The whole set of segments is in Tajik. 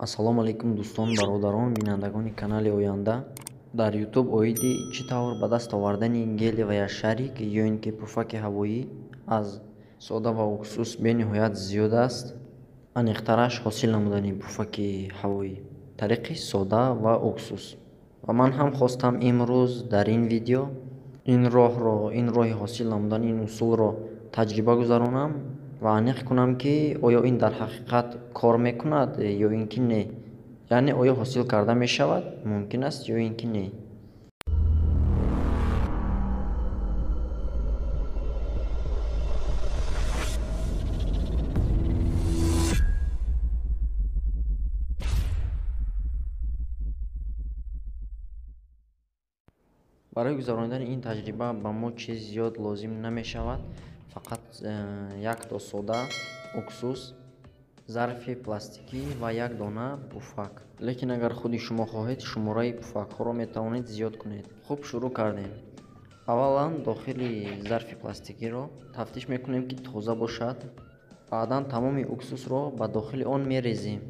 Ассалому алайкум дӯстон, бародарон, бинандагони канали Оянда. Дар YouTube оиди чӣ тавр ба даст овардани гели ва я шарик ё ин ки пуфаки ҳавоӣ аз сода ва уксус бениҳоят зиёд аст. Аниқтараш ҳосил намудани пуфаки ҳавоӣ тариқи сода ва уксус. Ва ман ҳам хостам имрӯз дар ин видео ин роҳи ҳосил намудани ин усулро таҷриба гузаронам ва аниқ кунам ки оё ин дар ҳақиқат кор мекунад ё ин ки не. Яъне оё ҳосил карда мешавад, мумкин аст ё ин ки не. барои гузаронидани ин таҷриба ба мо чиз зиёд лозим намешавад. Фақат як то сода, уксус, зарфи пластикӣ ва як дона пуфак. Лекин агар худи шумо хоҳед, шумораи пуфакҳоро метавонед зиёд кунед. Хуб, шурӯъ кардем. Аввалан дохили зарфи пластикиро тафтиш мекунем ки тоза бошад. Баъдан тамоми уксусро ба дохили он мерезем.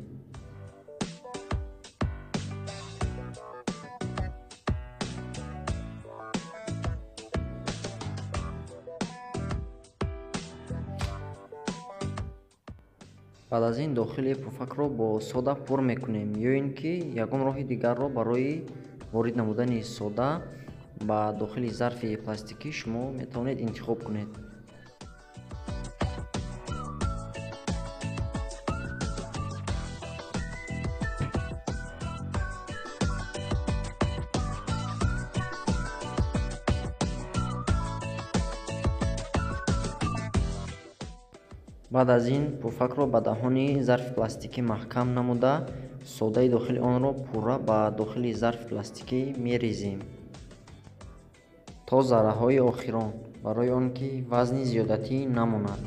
баъд аз ин дохили пуфакро бо сода пур мекунем ё ин ки ягон роҳи дигарро барои ворид намудани сода ба дохили зарфи пластикӣ шумо метавонед интихоб кунед. баъд аз ин пуфакро ба даҳони зарфи пластикӣ маҳкам намуда, содаи дохили онро пурра ба дохили зарфи пластикӣ мерезем то зарраҳои охирон, барои он ки вазни зиёдатӣ намонад.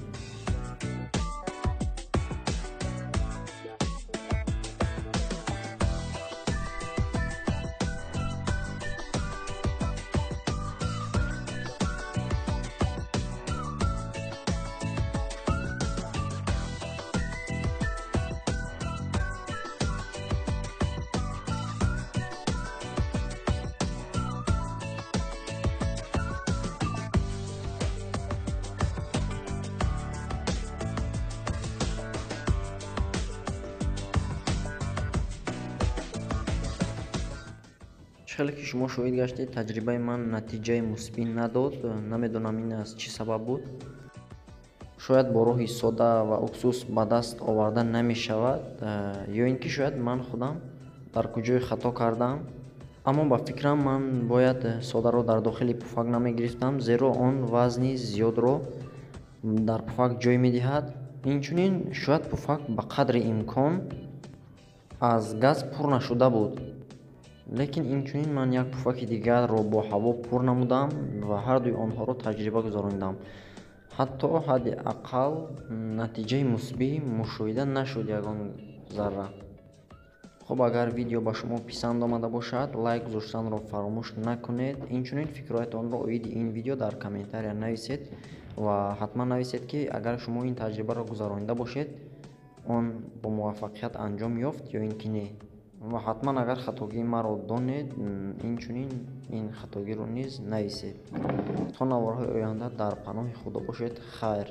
хеле ки шумо шоҳид гаштед таҷрибаи ман натиҷаи мусбӣ надод. Намедонам ин аз чӣ сабаб буд. Шояд бо роҳи сода ва уксус ба даст оварда намешавад ё ин ки шояд ман худам дар куҷое хато кардам. Аммо ба фикрам ман бояд содаро дар дохили пуфак намегирифтам, зеро он вазни зиёдро дар пуфак ҷой медиҳад. Инчунин шояд пуфак ба қадри имкон аз газ пур нашуда буд. Лекин инчунин ман як пуфаки дигарро бо ҳаво пур намудам ва ҳардуи онҳоро таҷриба гузаронидам. Ҳатто ҳадди аққал натиҷаи мусбӣ мушоҳида нашуд ягон зарра. хуб, агар видео ба шумо писанд омада бошад, лайк гузоштанро фаромӯш накунед. Инчунин фикроятонро оиди ин видео дар комментария нависед ва ҳатман нависед ки агар шумо ин таҷрибаро гузаронида бошед, он бо муваффақият анҷом ёфт ё ин ки не. ва ҳатман агар хатогии маро донед, инчунин ин хатогиро низ нависед. То навбарҳои оянда дар паноҳи худо бошед. Хайр.